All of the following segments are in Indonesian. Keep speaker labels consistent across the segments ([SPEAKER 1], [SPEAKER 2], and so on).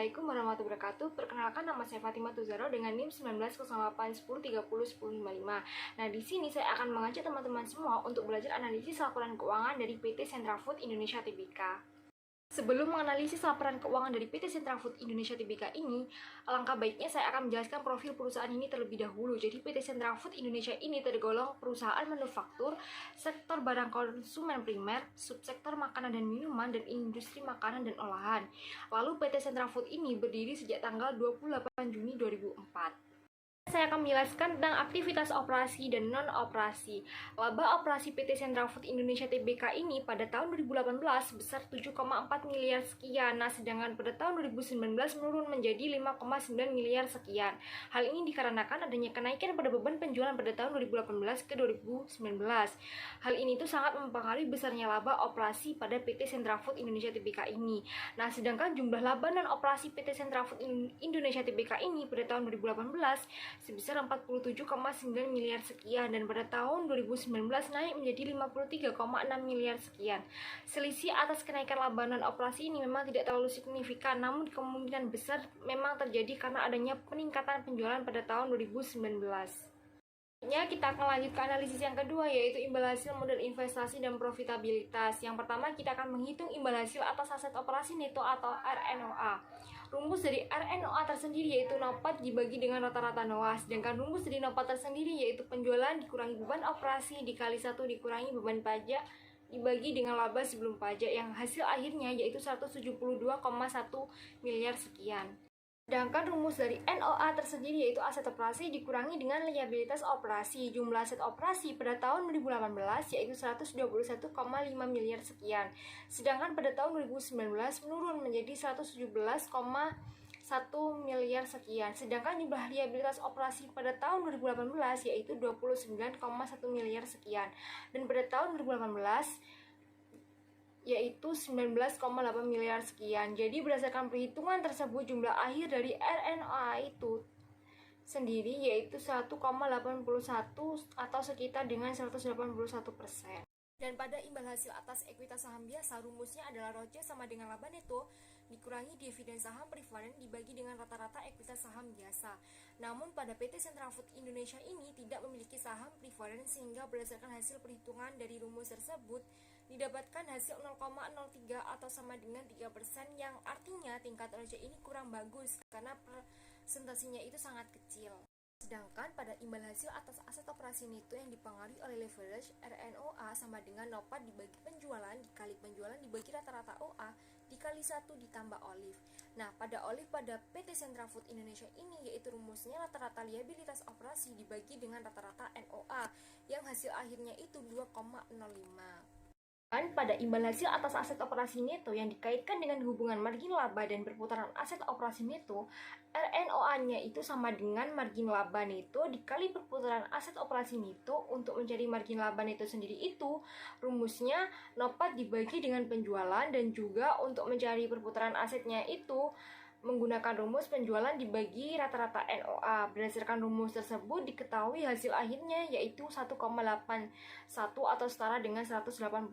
[SPEAKER 1] Assalamualaikum warahmatullahi wabarakatuh. Perkenalkan, nama saya Fatimah Tuzaro dengan NIM 190810301055. Nah, di sini saya akan mengajak teman-teman semua untuk belajar analisis laporan keuangan dari PT Central Food Indonesia Tbk. Sebelum menganalisis laporan keuangan dari PT Central Food Indonesia Tbk ini, alangkah baiknya saya akan menjelaskan profil perusahaan ini terlebih dahulu. Jadi PT Central Food Indonesia ini tergolong perusahaan manufaktur, sektor barang konsumen primer, subsektor makanan dan minuman, dan industri makanan dan olahan. Lalu PT Central Food ini berdiri sejak tanggal 28 Juni 2004. Saya akan menjelaskan tentang aktivitas operasi dan non-operasi. Laba operasi PT Central Food Indonesia Tbk ini pada tahun 2018 sebesar 7,4 miliar sekian. Nah, sedangkan pada tahun 2019 menurun menjadi 5,9 miliar sekian. Hal ini dikarenakan adanya kenaikan pada beban penjualan pada tahun 2018 ke 2019. Hal ini tuh sangat mempengaruhi besarnya laba operasi pada PT Central Food Indonesia Tbk ini. Nah, sedangkan jumlah laba non-operasi PT Central Food Indonesia Tbk ini pada tahun 2018 sebesar 47,9 miliar sekian, dan pada tahun 2019 naik menjadi 53,6 miliar sekian. Selisih atas kenaikan laba non-operasi ini memang tidak terlalu signifikan, namun kemungkinan besar memang terjadi karena adanya peningkatan penjualan pada tahun 2019. Kita akan lanjut ke analisis yang kedua, yaitu imbal hasil model investasi dan profitabilitas. Yang pertama, kita akan menghitung imbal hasil atas aset operasi neto atau RNOA. Rumus dari RNOA tersendiri yaitu NOPAT dibagi dengan rata-rata NOA, sedangkan rumus dari NOPAT tersendiri yaitu penjualan dikurangi beban operasi dikali 1 dikurangi beban pajak dibagi dengan laba sebelum pajak, yang hasil akhirnya yaitu 172,1 miliar sekian. Sedangkan rumus dari NOA tersendiri yaitu aset operasi dikurangi dengan liabilitas operasi. Jumlah aset operasi pada tahun 2018 yaitu 121,5 miliar sekian. Sedangkan pada tahun 2019 menurun menjadi 117,1 miliar sekian. Sedangkan jumlah liabilitas operasi pada tahun 2018 yaitu 29,1 miliar sekian. Dan pada tahun 2018 yaitu 19,8 miliar sekian. Jadi berdasarkan perhitungan tersebut, jumlah akhir dari RNOA itu sendiri yaitu 1,81 atau sekitar dengan 181%. Dan pada imbal hasil atas ekuitas saham biasa, rumusnya adalah ROCE sama dengan laba neto dikurangi dividen saham preferen dibagi dengan rata-rata ekuitas saham biasa. Namun pada PT Central Food Indonesia ini tidak memiliki saham preferen, sehingga berdasarkan hasil perhitungan dari rumus tersebut didapatkan hasil 0,03 atau sama dengan 3%, yang artinya tingkat ROCE ini kurang bagus karena presentasinya itu sangat kecil. Sedangkan pada imbal hasil atas aset operasi neto yang dipengaruhi oleh leverage, RNOA sama dengan NOPAT dibagi penjualan dikali penjualan dibagi rata-rata OA dikali 1 ditambah OLIF. Nah, pada OLIF pada PT Central Food Indonesia ini yaitu rumusnya rata-rata liabilitas operasi dibagi dengan rata-rata NOA, yang hasil akhirnya itu 2,05. Dan pada imbal hasil atas aset operasi neto yang dikaitkan dengan hubungan margin laba dan perputaran aset operasi neto, RNOA-nya itu sama dengan margin laba neto dikali perputaran aset operasi neto. Untuk mencari margin laba neto sendiri itu, rumusnya NOPAT dibagi dengan penjualan, dan juga untuk mencari perputaran asetnya itu menggunakan rumus penjualan dibagi rata-rata NOA. Berdasarkan rumus tersebut diketahui hasil akhirnya yaitu 1,81 atau setara dengan 181%.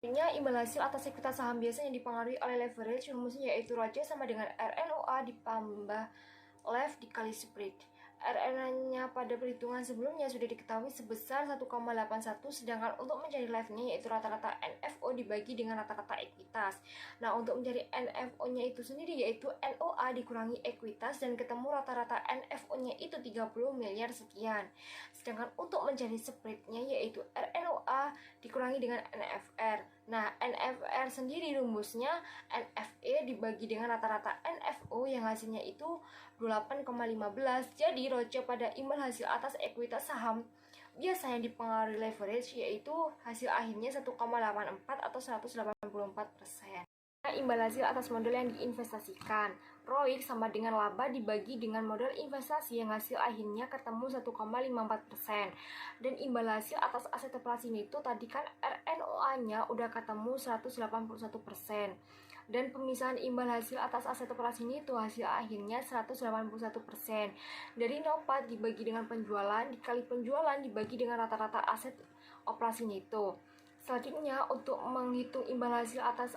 [SPEAKER 1] Artinya imbal hasil atas ekuitas saham biasa yang dipengaruhi oleh leverage, rumusnya yaitu ROCE sama dengan RNOA ditambah LEV dikali spread. RNOA-nya pada perhitungan sebelumnya sudah diketahui sebesar 1,81, sedangkan untuk mencari LEV-nya yaitu rata-rata NFO dibagi dengan rata-rata ekuitas. Nah, untuk mencari NFO-nya itu sendiri yaitu NOA dikurangi ekuitas, dan ketemu rata-rata NFO-nya itu 30 miliar sekian. Sedangkan untuk mencari spread-nya yaitu RNOA dikurangi dengan NFR. Nah, NFR sendiri rumusnya NFE dibagi dengan rata-rata NFO, yang hasilnya itu 28,15. Jadi ROCE pada imbal hasil atas ekuitas saham biasa yang dipengaruhi leverage yaitu hasil akhirnya 1,84 atau 184%. Imbal hasil atas modal yang diinvestasikan, ROIC sama dengan laba dibagi dengan modal investasi, yang hasil akhirnya ketemu 1,54%. Dan imbal hasil atas aset operasi neto tadi kan RNOA-nya udah ketemu 181%. Dan pemisahan imbal hasil atas aset operasi neto hasil akhirnya 181%. Dari NOPAT dibagi dengan penjualan dikali penjualan dibagi dengan rata-rata aset operasi neto. Selanjutnya, untuk menghitung imbal hasil atas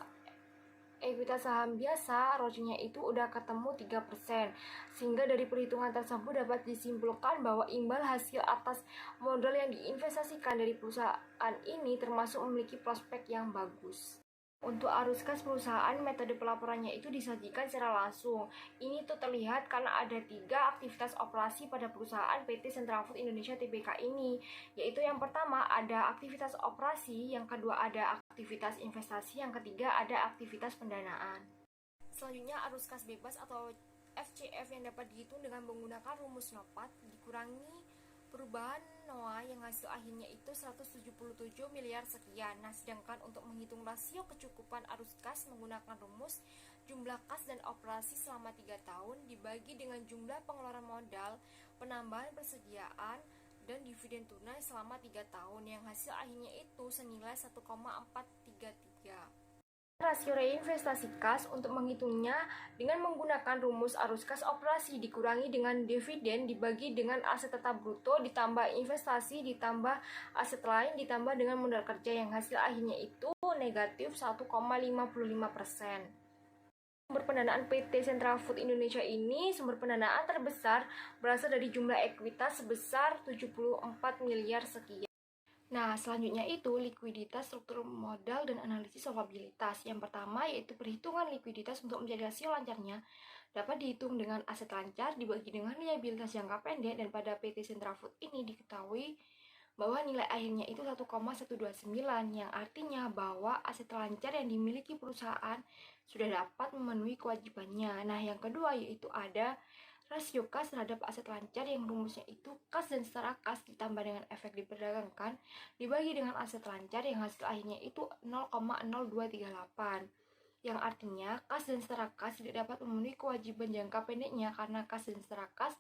[SPEAKER 1] ekuitas saham biasa, ROE-nya itu udah ketemu 3%. Sehingga dari perhitungan tersebut dapat disimpulkan bahwa imbal hasil atas modal yang diinvestasikan dari perusahaan ini termasuk memiliki prospek yang bagus. Untuk arus kas perusahaan, metode pelaporannya itu disajikan secara langsung. Ini tuh terlihat karena ada 3 aktivitas operasi pada perusahaan PT Central Food Indonesia Tbk ini, yaitu yang pertama ada aktivitas operasi, yang kedua ada aktivitas investasi, yang ketiga ada aktivitas pendanaan. Selanjutnya arus kas bebas atau FCF yang dapat dihitung dengan menggunakan rumus NOPAT dikurangi perubahan NOA yang hasil akhirnya itu 177 miliar sekian. Nah, sedangkan untuk menghitung rasio kecukupan arus kas menggunakan rumus jumlah kas dan operasi selama 3 tahun dibagi dengan jumlah pengeluaran modal, penambahan persediaan, dan dividen tunai selama 3 tahun yang hasil akhirnya itu senilai 1,433. Rasio reinvestasi kas untuk menghitungnya dengan menggunakan rumus arus kas operasi dikurangi dengan dividen dibagi dengan aset tetap bruto ditambah investasi ditambah aset lain ditambah dengan modal kerja yang hasil akhirnya itu negatif 1,55%. Sumber pendanaan PT Central Food Indonesia ini sumber pendanaan terbesar berasal dari jumlah ekuitas sebesar 74 miliar sekian. Nah, selanjutnya itu likuiditas, struktur modal, dan analisis solvabilitas. Yang pertama yaitu perhitungan likuiditas untuk menjadi rasio lancarnya dapat dihitung dengan aset lancar dibagi dengan liabilitas jangka pendek, dan pada PT Central Food ini diketahui bahwa nilai akhirnya itu 1,129 yang artinya bahwa aset lancar yang dimiliki perusahaan sudah dapat memenuhi kewajibannya. Nah, yang kedua yaitu ada rasio kas terhadap aset lancar yang rumusnya itu kas dan setara kas ditambah dengan efek diperdagangkan dibagi dengan aset lancar yang hasil akhirnya itu 0,0238 yang artinya kas dan setara kas tidak dapat memenuhi kewajiban jangka pendeknya karena kas dan setara kas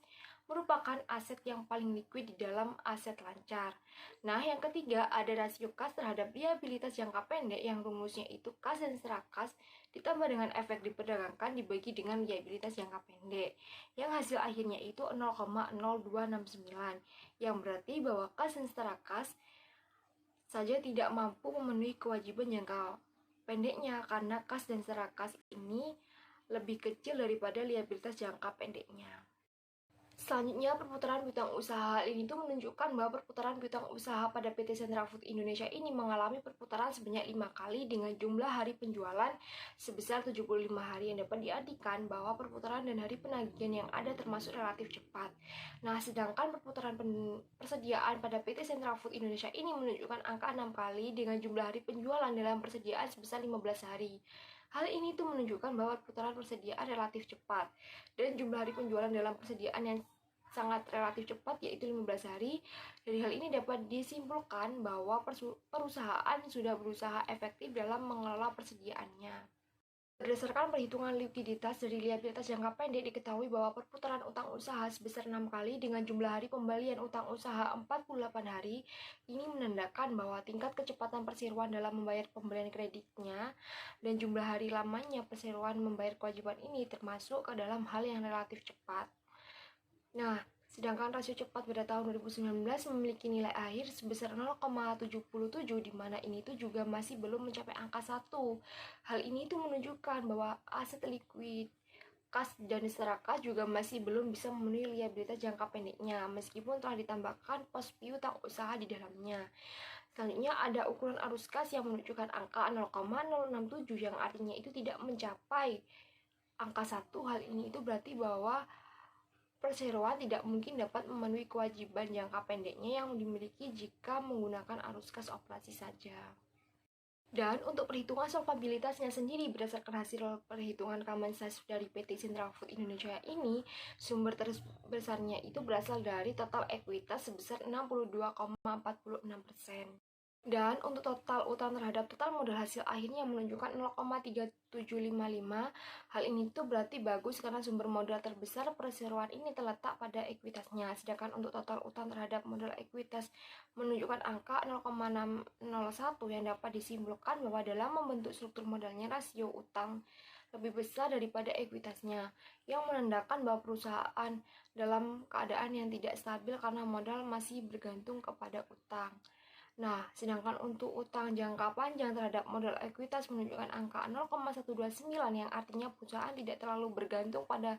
[SPEAKER 1] merupakan aset yang paling likuid di dalam aset lancar. Nah, yang ketiga ada rasio kas terhadap liabilitas jangka pendek yang rumusnya itu kas dan setara kas ditambah dengan efek diperdagangkan dibagi dengan liabilitas jangka pendek yang hasil akhirnya itu 0,0269 yang berarti bahwa kas dan setara kas saja tidak mampu memenuhi kewajiban jangka pendeknya karena kas dan setara kas ini lebih kecil daripada liabilitas jangka pendeknya. Selanjutnya, perputaran piutang usaha. Ini tuh menunjukkan bahwa perputaran piutang usaha pada PT Central Food Indonesia ini mengalami perputaran sebanyak 5 kali dengan jumlah hari penjualan sebesar 75 hari yang dapat diartikan bahwa perputaran dan hari penagihan yang ada termasuk relatif cepat. Nah, sedangkan perputaran persediaan pada PT Central Food Indonesia ini menunjukkan angka 6 kali dengan jumlah hari penjualan dalam persediaan sebesar 15 hari. Hal ini tuh menunjukkan bahwa perputaran persediaan relatif cepat dan jumlah hari penjualan dalam persediaan yang sangat relatif cepat yaitu 15 hari. Dari hal ini dapat disimpulkan bahwa perusahaan sudah berusaha efektif dalam mengelola persediaannya. Berdasarkan perhitungan likuiditas dari liabilitas jangka pendek diketahui bahwa perputaran utang usaha sebesar 6 kali dengan jumlah hari pembalian utang usaha 48 hari. Ini menandakan bahwa tingkat kecepatan perseroan dalam membayar pembelian kreditnya dan jumlah hari lamanya perseroan membayar kewajiban ini termasuk ke dalam hal yang relatif cepat. Nah, sedangkan rasio cepat pada tahun 2019 memiliki nilai akhir sebesar 0,77 di mana ini tuh juga masih belum mencapai angka 1. Hal ini tuh menunjukkan bahwa aset likuid kas dan setara kas juga masih belum bisa memenuhi liabilitas jangka pendeknya meskipun telah ditambahkan pos piutang usaha di dalamnya. Selanjutnya ada ukuran arus kas yang menunjukkan angka 0,067 yang artinya itu tidak mencapai angka 1. Hal ini itu berarti bahwa perseroan tidak mungkin dapat memenuhi kewajiban jangka pendeknya yang dimiliki jika menggunakan arus kas operasi saja. Dan untuk perhitungan solvabilitasnya sendiri berdasarkan hasil perhitungan common size dari PT Central Food Indonesia ini, sumber terbesarnya itu berasal dari total ekuitas sebesar 62,46%. Dan untuk total utang terhadap total modal hasil akhirnya menunjukkan 0,3755. Hal ini tuh berarti bagus karena sumber modal terbesar perseroan ini terletak pada ekuitasnya. Sedangkan untuk total utang terhadap modal ekuitas menunjukkan angka 0,601 yang dapat disimpulkan bahwa dalam membentuk struktur modalnya rasio utang lebih besar daripada ekuitasnya, yang menandakan bahwa perusahaan dalam keadaan yang tidak stabil karena modal masih bergantung kepada utang. Nah, sedangkan untuk utang jangka panjang terhadap modal ekuitas menunjukkan angka 0,129 yang artinya perusahaan tidak terlalu bergantung pada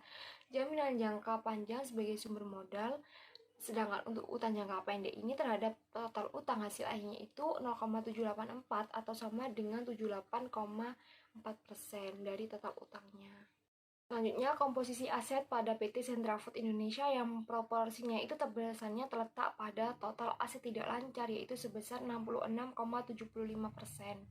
[SPEAKER 1] jaminan jangka panjang sebagai sumber modal. Sedangkan untuk utang jangka pendek ini terhadap total utang hasil akhirnya itu 0,784 atau sama dengan 78,4% dari total utangnya. Selanjutnya, komposisi aset pada PT Sentra Food Indonesia yang proporsinya itu terbesarnya terletak pada total aset tidak lancar yaitu sebesar 66,75%.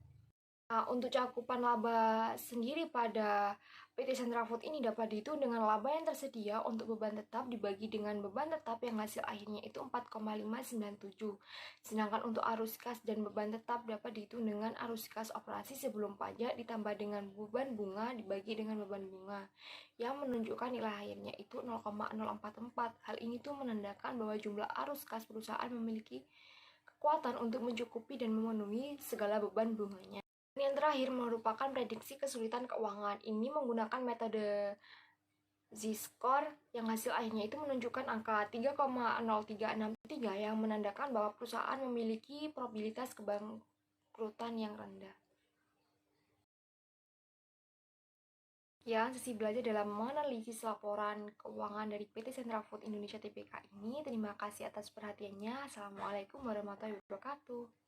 [SPEAKER 1] Nah, untuk cakupan laba sendiri pada PT Sentra Food ini dapat dihitung dengan laba yang tersedia untuk beban tetap dibagi dengan beban tetap yang hasil akhirnya itu 4,597. Sedangkan untuk arus kas dan beban tetap dapat dihitung dengan arus kas operasi sebelum pajak ditambah dengan beban bunga dibagi dengan beban bunga yang menunjukkan nilai akhirnya itu 0,044. Hal ini tuh menandakan bahwa jumlah arus kas perusahaan memiliki kekuatan untuk mencukupi dan memenuhi segala beban bunganya. Yang terakhir merupakan prediksi kesulitan keuangan. Ini menggunakan metode Z-score yang hasil akhirnya itu menunjukkan angka 3,0363 yang menandakan bahwa perusahaan memiliki probabilitas kebangkrutan yang rendah. Ya, sesi belajar dalam menganalisis laporan keuangan dari PT Sentra Food Indonesia Tbk ini. Terima kasih atas perhatiannya. Assalamualaikum warahmatullahi wabarakatuh.